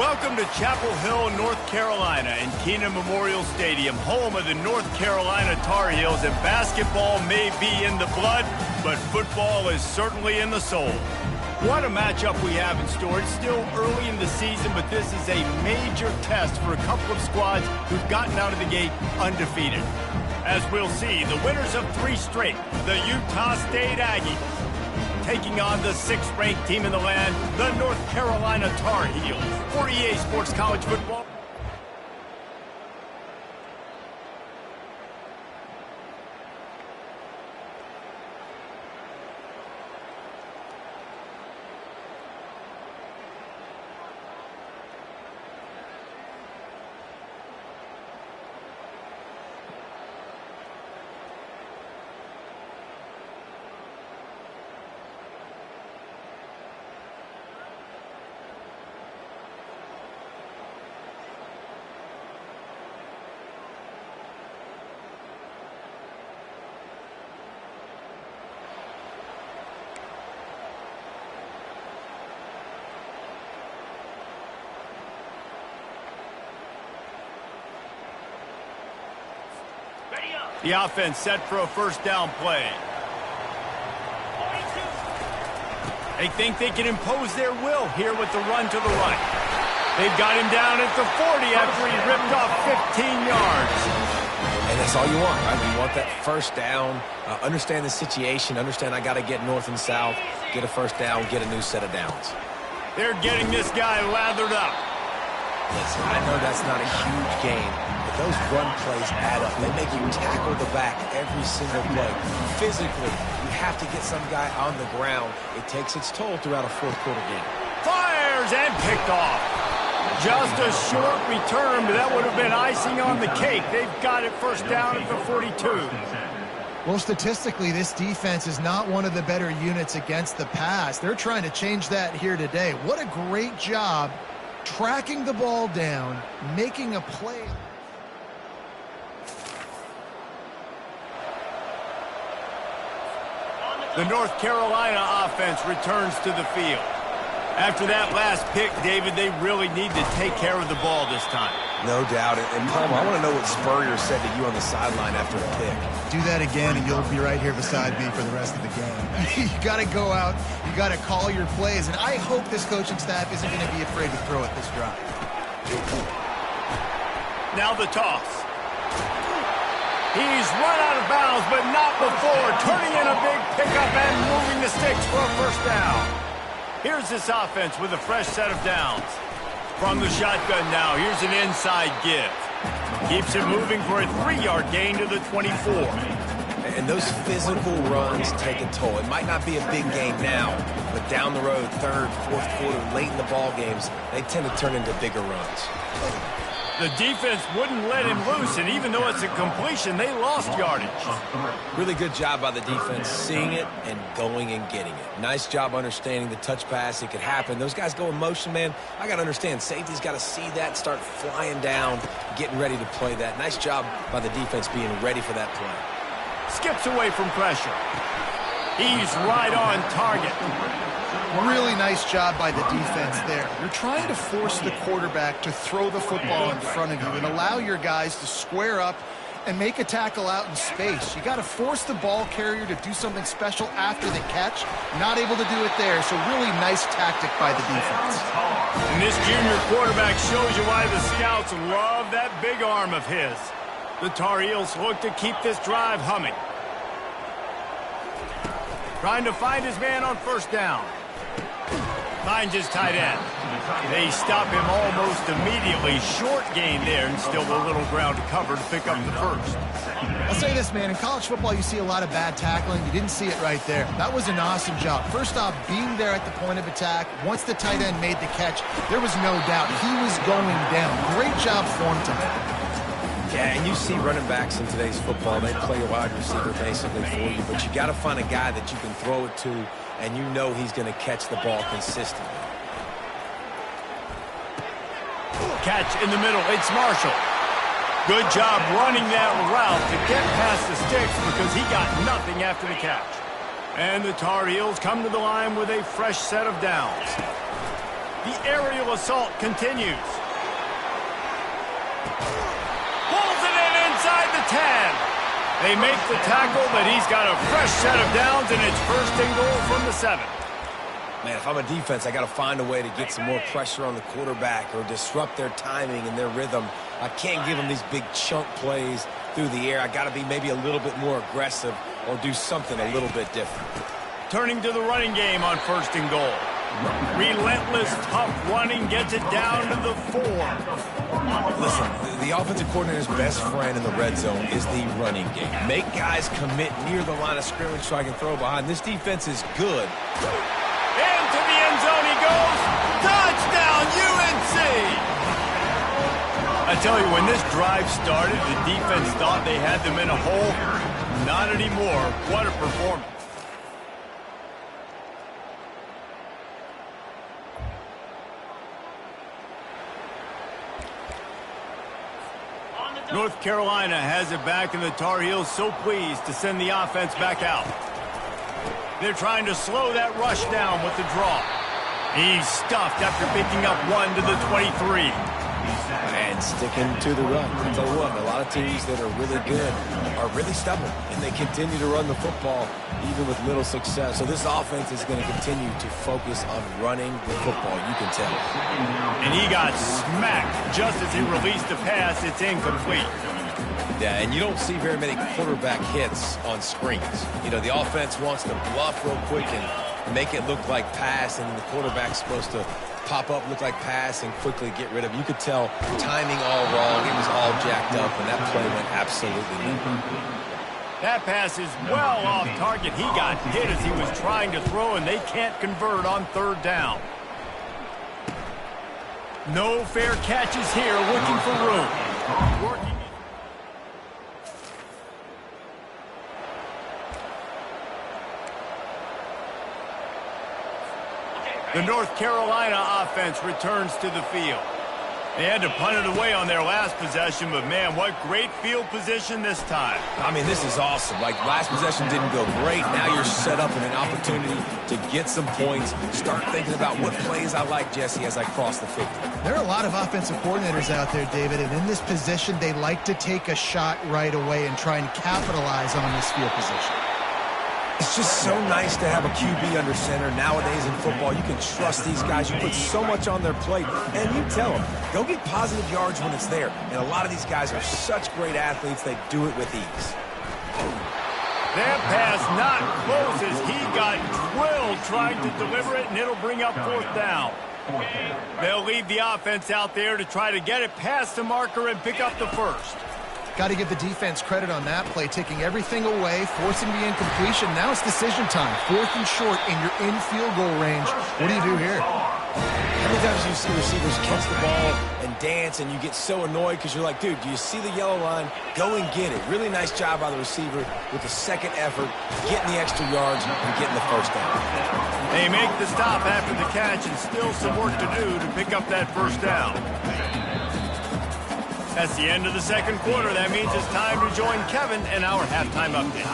Welcome to Chapel Hill, North Carolina, and Kenan Memorial Stadium, home of the North Carolina Tar Heels. And basketball may be in the blood, but football is certainly in the soul. What a matchup we have in store. It's still early in the season, but this is a major test for a couple of squads who've gotten out of the gate undefeated. As we'll see, the winners of 3 straight, the Utah State Aggies, taking on the 6th-ranked team in the land, the North Carolina Tar Heels. For EA Sports College Football. The offense set for a first down play. They think they can impose their will here with the run to the right. They've got him down at the 40 after he ripped off 15 yards. And that's all you want, right? You want that first down, understand the situation, understand I got to get north and south, get a first down, get a new set of downs. They're getting this guy lathered up. Listen, I know that's not a huge game, but those run plays add up. They make you tackle the back every single play. Physically, you have to get some guy on the ground. It takes its toll throughout a fourth-quarter game. Fires and picked off. Just a short return, but that would have been icing on the cake. They've got it first down at the 42. Well, statistically, this defense is not one of the better units against the pass. They're trying to change that here today. What a great job tracking the ball down, making a play. The North Carolina offense returns to the field. After that last pick, David, they really need to take care of the ball this time. No doubt. And Palmer, I want to know what Spurrier said to you on the sideline after a pick. Do that again, and you'll be right here beside me for the rest of the game. You got to go out. You got to call your plays. And I hope this coaching staff isn't going to be afraid to throw it this drive. Now the toss. He's run out of bounds, but not before. Turning in a big pickup and moving the sticks for a first down. Here's this offense with a fresh set of downs. From the shotgun now, here's an inside give. Keeps it moving for a 3-yard gain to the 24. And those physical runs take a toll. It might not be a big game now, but down the road, 3rd, 4th quarter, late in the ball games, they tend to turn into bigger runs. The defense wouldn't let him loose, and even though it's a completion, they lost yardage. Really good job by the defense, seeing it and going and getting it. Nice job understanding the touch pass. It could happen. Those guys go in motion, man. I got to understand, safety's got to see that, start flying down, getting ready to play that. Nice job by the defense being ready for that play. Skips away from pressure. He's right on target. Really nice job by the defense there. You're trying to force the quarterback to throw the football in front of you and allow your guys to square up and make a tackle out in space. You got to force the ball carrier to do something special after the catch. Not able to do it there, so really nice tactic by the defense. And this junior quarterback shows you why the scouts love that big arm of his. The Tar Heels look to keep this drive humming. Trying to find his man on first down. Finds his tight end. They stop him almost immediately. Short gain there, and still a little ground to cover to pick up the first. I'll say this, man. In college football, you see a lot of bad tackling. You didn't see it right there. That was an awesome job. First off, being there at the point of attack. Once the tight end made the catch, there was no doubt he was going down. Great job for him tonight. Yeah, and you see running backs in today's football, they play a wide receiver basically for you, but you got to find a guy that you can throw it to, and you know he's going to catch the ball consistently. Catch in the middle. It's Marshall. Good job running that route to get past the sticks because he got nothing after the catch. And the Tar Heels come to the line with a fresh set of downs. The aerial assault continues. Pulls it in inside the 10. They make the tackle, but he's got a fresh set of downs, and it's first and goal from the 7. Man, if I'm a defense, I got to find a way to get some more pressure on the quarterback or disrupt their timing and their rhythm. I can't give them these big chunk plays through the air. I got to be maybe a little bit more aggressive or do something a little bit different. Turning to the running game on first and goal. Relentless, tough running gets it down to the 4. Listen, the offensive coordinator's best friend in the red zone is the running game. Make guys commit near the line of scrimmage so I can throw behind. This defense is good. Into the end zone he goes. Touchdown, UNC! I tell you, when this drive started, the defense thought they had them in a hole. Not anymore. What a performance. North Carolina has it back, and the Tar Heels so pleased to send the offense back out. They're trying to slow that rush down with the draw. He's stuffed after picking up 1 to the 23. And sticking to the run. I'll tell you what, a lot of teams that are really good are really stubborn, and they continue to run the football even with little success. So this offense is going to continue to focus on running the football, you can tell. And he got smacked just as he released the pass. It's incomplete. Yeah, and you don't see very many quarterback hits on screens. You know, the offense wants to bluff real quick and make it look like pass, and the quarterback's supposed to pop up, look like pass, and quickly get rid of it. You could tell timing all wrong. It was all jacked up, and that play went absolutely nowhere. That pass is well off target. He got hit as he was trying to throw, and they can't convert on third down. No fair catches here, looking for room. Working. The North Carolina offense returns to the field. They had to punt it away on their last possession, but man, what great field position this time. I mean, this is awesome. Like, last possession didn't go great. Now you're set up in an opportunity to get some points. Start thinking about what plays I like, Jesse, as I cross the 50. There are a lot of offensive coordinators out there, David, and in this position, they like to take a shot right away and try and capitalize on this field position. It's just so nice to have a QB under center. Nowadays in football, you can trust these guys. You put so much on their plate, and you tell them, go get positive yards when it's there. And a lot of these guys are such great athletes, they do it with ease. That pass not close as he got drilled trying to deliver it, and it'll bring up fourth down. They'll leave the offense out there to try to get it past the marker and pick up the first. Got to give the defense credit on that play, taking everything away, forcing the incompletion. Now it's decision time. 4th and short, and you're in field goal range. What do you do here? How many times do you see receivers catch the ball and dance, and you get so annoyed because you're like, dude, do you see the yellow line? Go and get it. Really nice job by the receiver with the second effort, getting the extra yards and getting the first down. They make the stop after the catch, and still some work to do to pick up that first down. That's the end of the second quarter. That means it's time to join Kevin in our halftime update.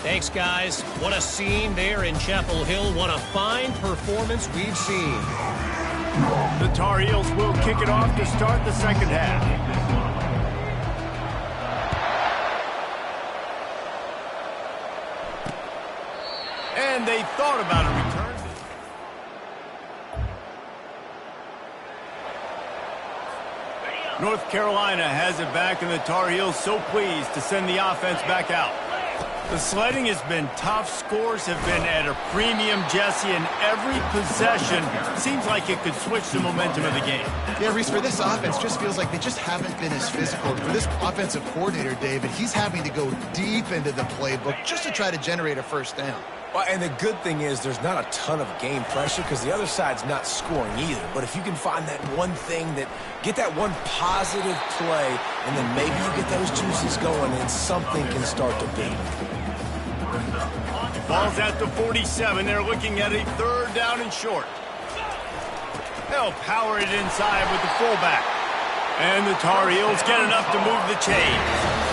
Thanks, guys. What a scene there in Chapel Hill. What a fine performance we've seen. The Tar Heels will kick it off to start the second half. And they thought about a return. North Carolina has it back, and the Tar Heels so pleased to send the offense back out. The sledding has been tough. Scores have been at a premium, Jesse, and every possession seems like it could switch the momentum of the game. Yeah, Reese, for this offense, just feels like they just haven't been as physical. For this offensive coordinator, David, he's having to go deep into the playbook just to try to generate a first down. Well, and the good thing is there's not a ton of game pressure because the other side's not scoring either. But if you can find that one thing get that one positive play, and then maybe you get those juices going and something can start to build. Ball's at the 47. They're looking at a third down and short. They'll power it inside with the fullback. And the Tar Heels get enough to move the chains.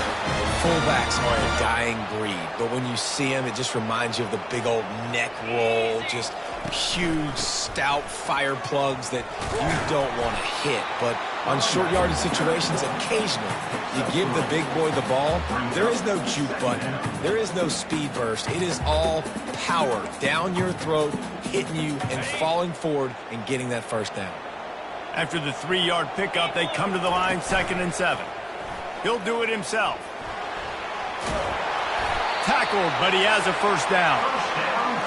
Fullbacks are a dying breed, but when you see them, it just reminds you of the big old neck roll, just huge, stout fire plugs that you don't want to hit. But on short yardage situations, occasionally you give the big boy the ball. There is no juke button. There is no speed burst. It is all power down your throat, hitting you and falling forward and getting that first down. After the 3-yard pickup, they come to the line 2nd and 7. He'll do it himself. Tackled, but he has a first down.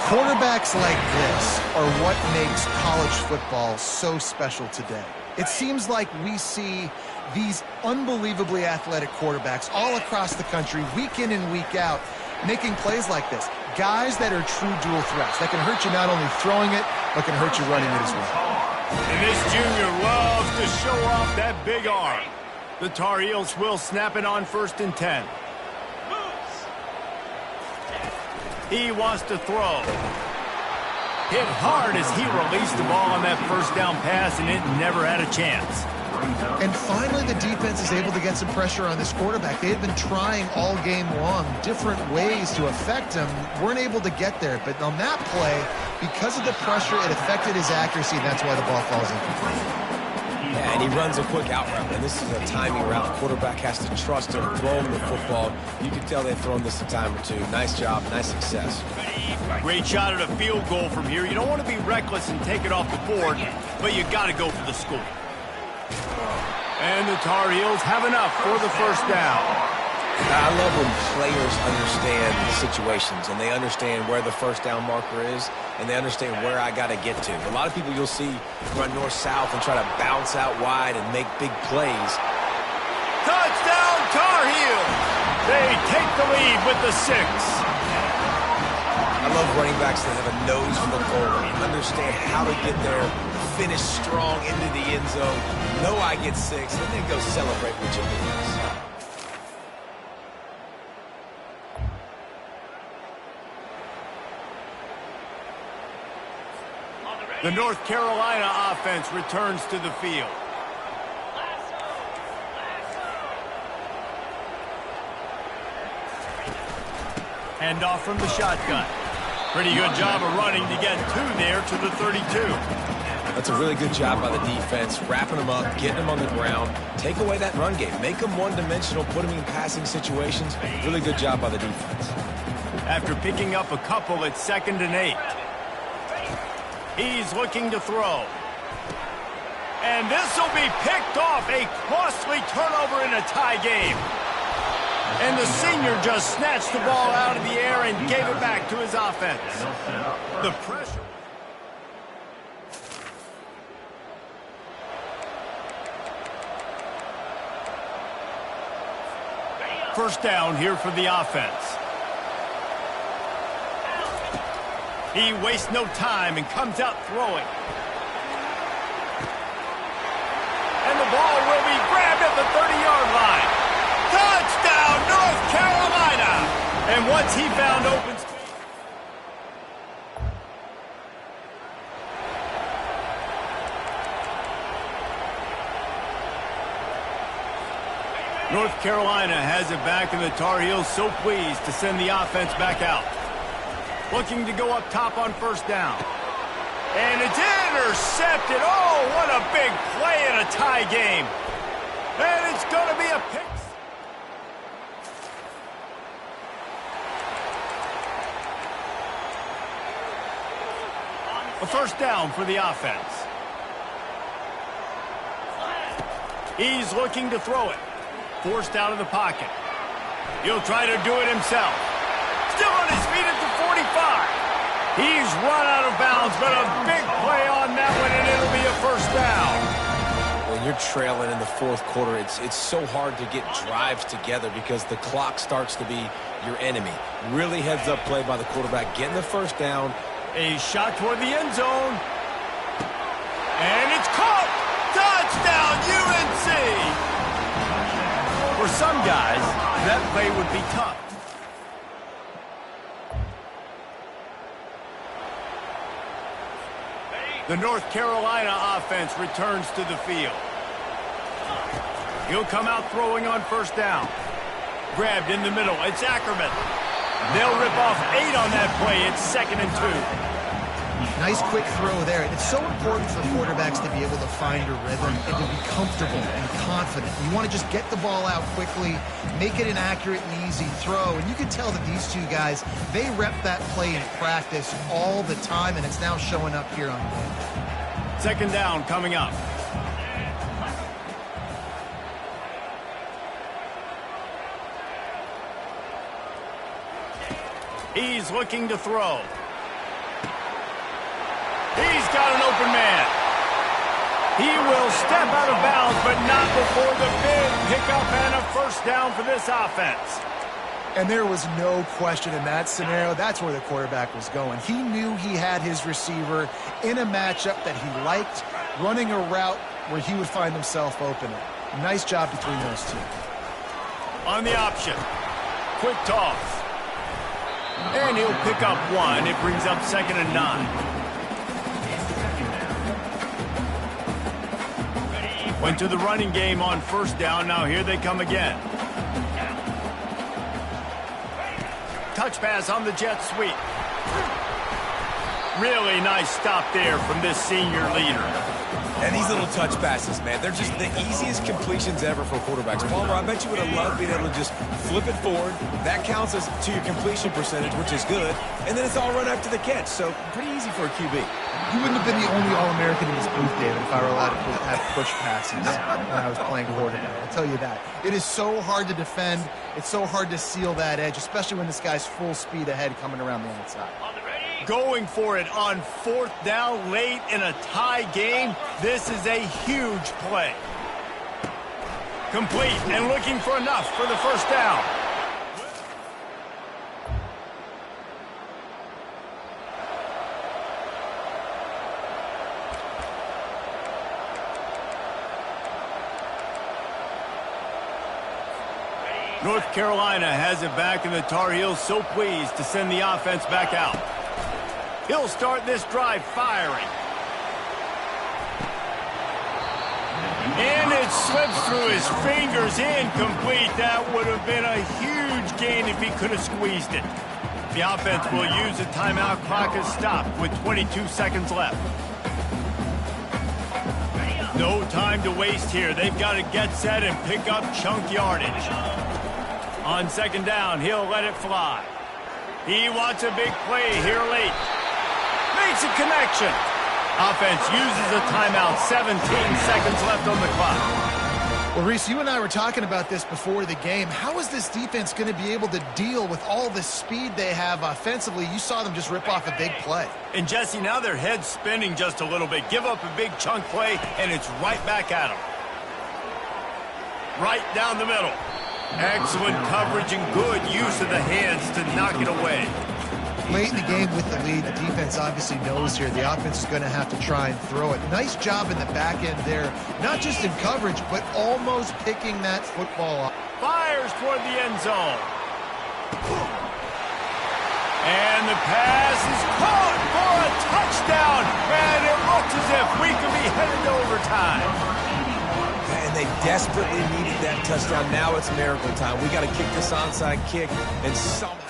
Quarterbacks like this are what makes college football so special today. It seems like we see these unbelievably athletic quarterbacks all across the country, week in and week out, making plays like this. Guys that are true dual threats, that can hurt you not only throwing it, but can hurt you running it as well. And this junior loves to show off that big arm. The Tar Heels will snap it on 1st and 10. He wants to throw. Hit hard as he released the ball on that first down pass, and it never had a chance. And finally, the defense is able to get some pressure on this quarterback. They had been trying all game long different ways to affect him. Weren't able to get there. But on that play, because of the pressure, it affected his accuracy, and that's why the ball falls incomplete. Yeah, and he runs a quick out route, and this is a timing route. Quarterback has to trust him, throw him the football. You can tell they've thrown this a time or two. Nice job, nice success. Great shot at a field goal from here. You don't want to be reckless and take it off the board, but you got to go for the score. And the Tar Heels have enough for the first down. I love when players understand situations and they understand where the first down marker is and they understand where I got to get to. A lot of people you'll see run north-south and try to bounce out wide and make big plays. Touchdown, Tar Heels! They take the lead with the 6. I love running backs that have a nose for the goal line, understand how to get there, finish strong into the end zone, know I get 6, and then go celebrate with your boys. The North Carolina offense returns to the field. Hand off from the shotgun. Pretty good job of running to get 2 there to the 32. That's a really good job by the defense, wrapping them up, getting them on the ground, take away that run game, make them one-dimensional, put them in passing situations. Really good job by the defense. After picking up a couple, it's 2nd and 8. He's looking to throw. And this will be picked off. A costly turnover in a tie game. And the senior just snatched the ball out of the air and gave it back to his offense. The pressure. First down here for the offense. He wastes no time and comes out throwing. And the ball will be grabbed at the 30-yard line. Touchdown, North Carolina! And once he found open space. North Carolina has it back, and the Tar Heels so pleased to send the offense back out. Looking to go up top on first down. And it's intercepted. Oh, what a big play in a tie game. And it's going to be a pick. A first down for the offense. He's looking to throw it. Forced out of the pocket. He'll try to do it himself. Still on his feet at the 45. He's run out of bounds, but a big play on that one, and it'll be a first down. When you're trailing in the 4th quarter, it's so hard to get drives together because the clock starts to be your enemy. Really heads-up play by the quarterback, getting the first down. A shot toward the end zone. And it's caught. Touchdown, UNC. For some guys, that play would be tough. The North Carolina offense returns to the field. He'll come out throwing on first down. Grabbed in the middle. It's Ackerman. They'll rip off 8 on that play. It's 2nd and 2. Nice quick throw there. It's so important for quarterbacks to be able to find a rhythm and to be comfortable and confident. You want to just get the ball out quickly, make it an accurate and easy throw. And you can tell that these two guys, they rep that play in practice all the time, and it's now showing up here on game. Second down coming up. He's looking to throw. He's got an open man. He will step out of bounds, but not before the big pickup and a first down for this offense. And there was no question in that scenario. That's where the quarterback was going. He knew he had his receiver in a matchup that he liked, running a route where he would find himself open. Nice job between those two. On the option. Quick toss. And he'll pick up one. It brings up 2nd and 9. Went to the running game on first down. Now here they come again. Touch pass on the jet sweep. Really nice stop there from this senior leader. And these little touch passes, man, they're just the easiest completions ever for quarterbacks. Palmer, I bet you would have loved being able to just flip it forward. That counts as to your completion percentage, which is good. And then it's all run after the catch, so pretty easy for a QB. You wouldn't have been the only All-American in this booth, David, if I were allowed to have push passes when I was playing quarterback. I'll tell you that. It is so hard to defend. It's so hard to seal that edge, especially when this guy's full speed ahead coming around the outside. Going for it on 4th down late in a tie game. This is a huge play. Complete and looking for enough for the first down. North Carolina has it back, and the Tar Heels so pleased to send the offense back out. He'll start this drive firing. And it slips through his fingers, incomplete. That would have been a huge gain if he could have squeezed it. The offense will use a timeout. Clock is stopped with 22 seconds left. No time to waste here. They've got to get set and pick up chunk yardage. On 2nd down, he'll let it fly. He wants a big play here late. Makes a connection. Offense uses a timeout. 17 seconds left on the clock. Well, Reese, you and I were talking about this before the game. How is this defense going to be able to deal with all the speed they have offensively? You saw them just rip off a big play. And, Jesse, now their head's spinning just a little bit. Give up a big chunk play, and it's right back at them. Right down the middle. Excellent coverage and good use of the hands to knock it away. Late in the game with the lead, the defense obviously knows here the offense is going to have to try and throw it. Nice job in the back end there, not just in coverage, but almost picking that football up. Fires toward the end zone. And the pass is caught for a touchdown. And it looks as if we could be headed to overtime. And they desperately needed that touchdown. Now it's miracle time. We got to kick this onside kick and somehow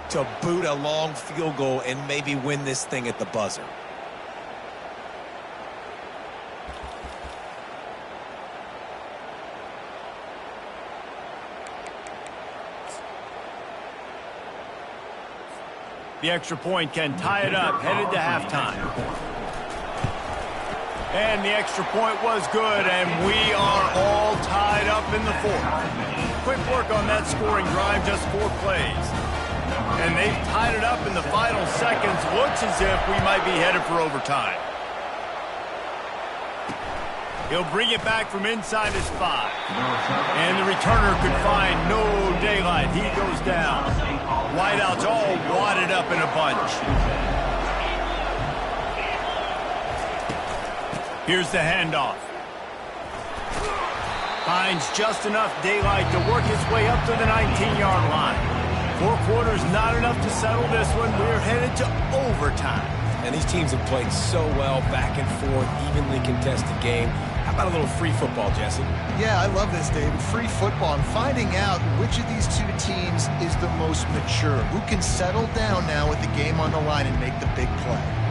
to boot a long field goal and maybe win this thing at the buzzer. The extra point can tie it up, headed to halftime. And the extra point was good, and we are all tied up in the 4th. Quick work on that scoring drive, just 4 plays. And they've tied it up in the final seconds. Looks as if we might be headed for overtime. He'll bring it back from inside his 5. And the returner could find no daylight. He goes down. Wideouts all wadded up in a bunch. Here's the handoff. Finds just enough daylight to work his way up to the 19-yard line. 4 quarters, not enough to settle this one. We're headed to overtime. And these teams have played so well, back and forth, evenly contested game. How about a little free football, Jesse? Yeah, I love this, David. Free football. I'm finding out which of these two teams is the most mature, who can settle down now with the game on the line and make the big play.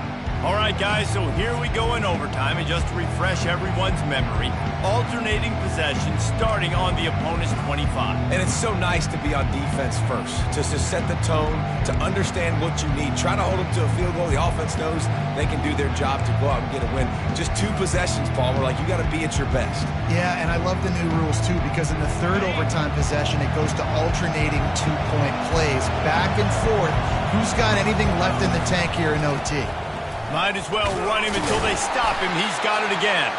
All right, guys, so here we go in overtime, and just to refresh everyone's memory, alternating possessions starting on the opponent's 25. And it's so nice to be on defense first, just to set the tone, to understand what you need. Try to hold them to a field goal. The offense knows they can do their job to go out and get a win. Just 2 possessions, Paul. We're like, you got to be at your best. Yeah, and I love the new rules, too, because in the third overtime possession, it goes to alternating 2-point plays, back and forth. Who's got anything left in the tank here in OT? Might as well run him until they stop him. He's got it again.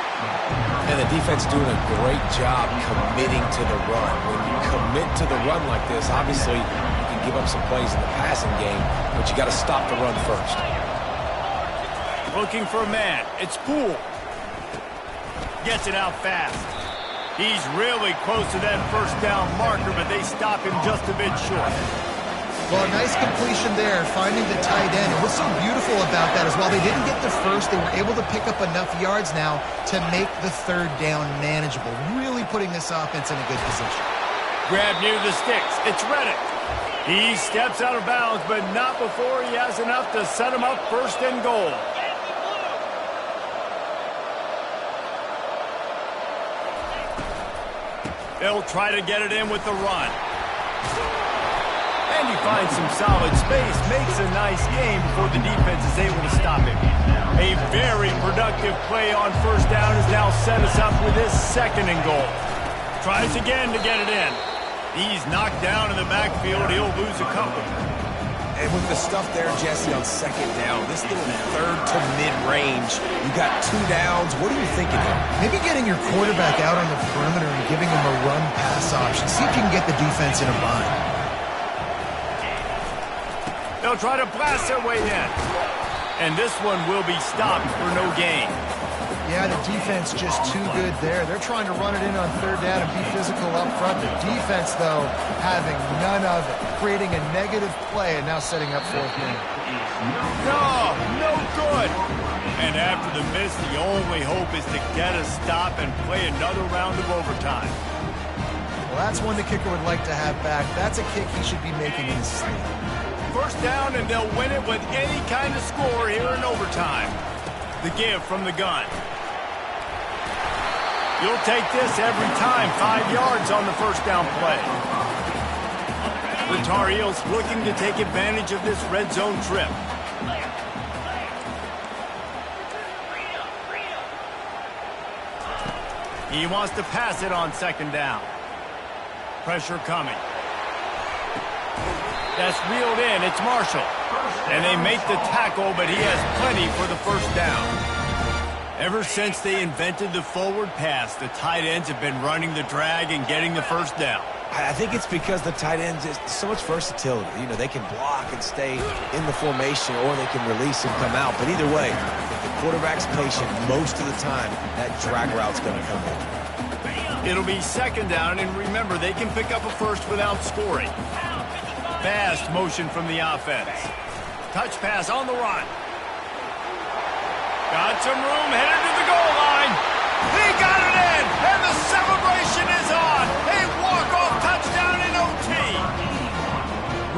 And the defense doing a great job committing to the run. When you commit to the run like this, obviously you can give up some plays in the passing game, but you got to stop the run first. Looking for a man. It's Poole. Gets it out fast. He's really close to that first down marker, but they stop him just a bit short. Well, a nice completion there, finding the tight end. And what's so beautiful about that is while they didn't get the first, they were able to pick up enough yards now to make the third down manageable, really putting this offense in a good position. Grab near the sticks. It's Reddick. He steps out of bounds, but not before he has enough to set him up first and goal. They'll try to get it in with the run. And he finds some solid space, makes a nice game before the defense is able to stop him. A very productive play on first down has now set us up with his second and goal. Tries again to get it in. He's knocked down in the backfield. He'll lose a couple. And with the stuff there, Jesse, on second down, this little third to mid-range, you got 2 downs. What are you thinking here? Maybe getting your quarterback out on the perimeter and giving him a run-pass option. See if you can get the defense in a bind. They'll try to blast their way in. And this one will be stopped for no gain. Yeah, the defense just too good there. They're trying to run it in on third down and be physical up front. The defense, though, having none of it, creating a negative play and now setting up fourth down. No good. And after the miss, the only hope is to get a stop and play another round of overtime. Well, that's one the kicker would like to have back. That's a kick he should be making in his sleep. First down, and they'll win it with any kind of score here in overtime. The give from the gun. You'll take this every time. 5 yards on the first down play. The Tar Heels looking to take advantage of this red zone trip. He wants to pass it on second down. Pressure coming. That's reeled in. It's Marshall. And they make the tackle, but he has plenty for the first down. Ever since they invented the forward pass, the tight ends have been running the drag and getting the first down. I think it's because the tight ends is so much versatility. You know, they can block and stay in the formation, or they can release and come out. But either way, if the quarterback's patient, most of the time, that drag route's going to come in. It'll be second down, and remember, they can pick up a first without scoring. Fast motion from the offense. Touch pass on the run. Got some room, headed to the goal line. He got it in, and the celebration is on. A walk-off touchdown in OT.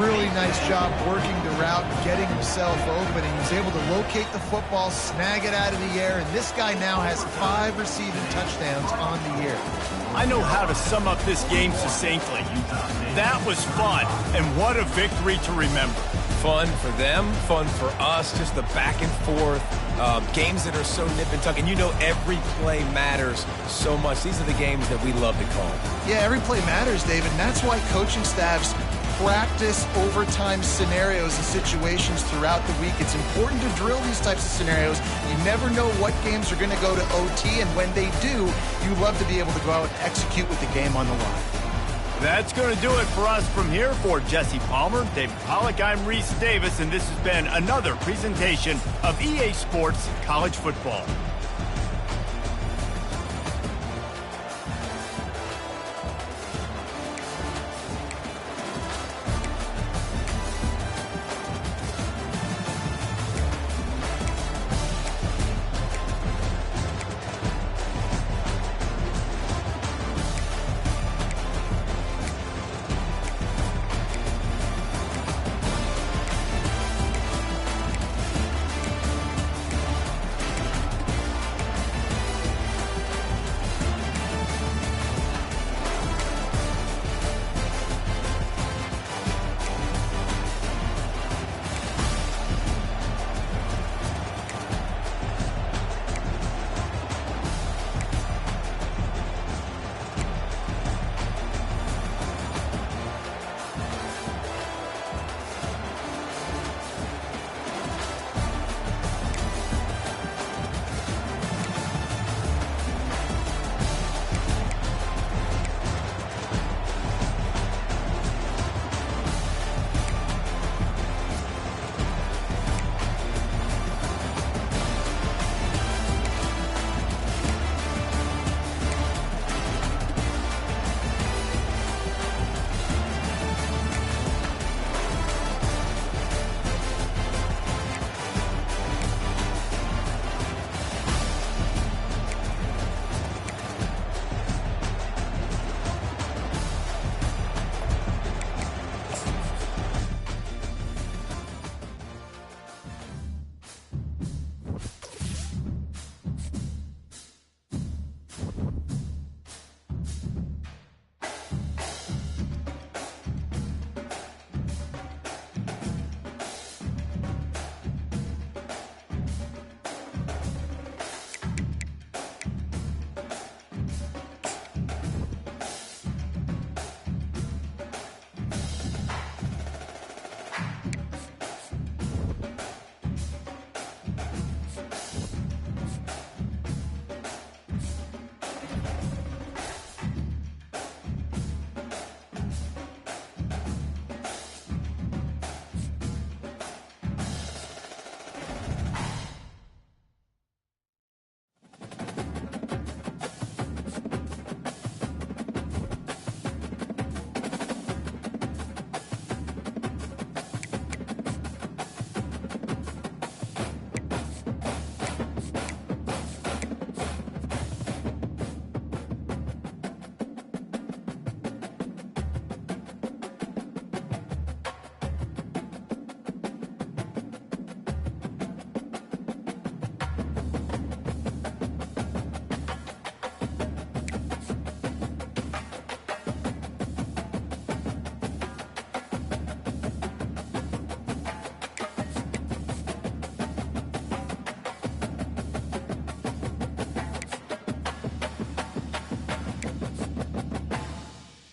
Really nice job working the route, getting himself open, and he was able to locate the football, snag it out of the air, and this guy now has 5 receiving touchdowns on the year. I know how to sum up this game succinctly. That was fun, and what a victory to remember. Fun for them, fun for us, just the back and forth, games that are so nip and tuck, and you know every play matters so much. These are the games that we love to call. Yeah, every play matters, David, and that's why coaching staffs practice overtime scenarios and situations throughout the week. It's important to drill these types of scenarios. You never know what games are going to go to OT, and when they do, you love to be able to go out and execute with the game on the line. That's going to do it for us from here. For Jesse Palmer, David Pollack, I'm Reese Davis, and this has been another presentation of EA Sports College Football.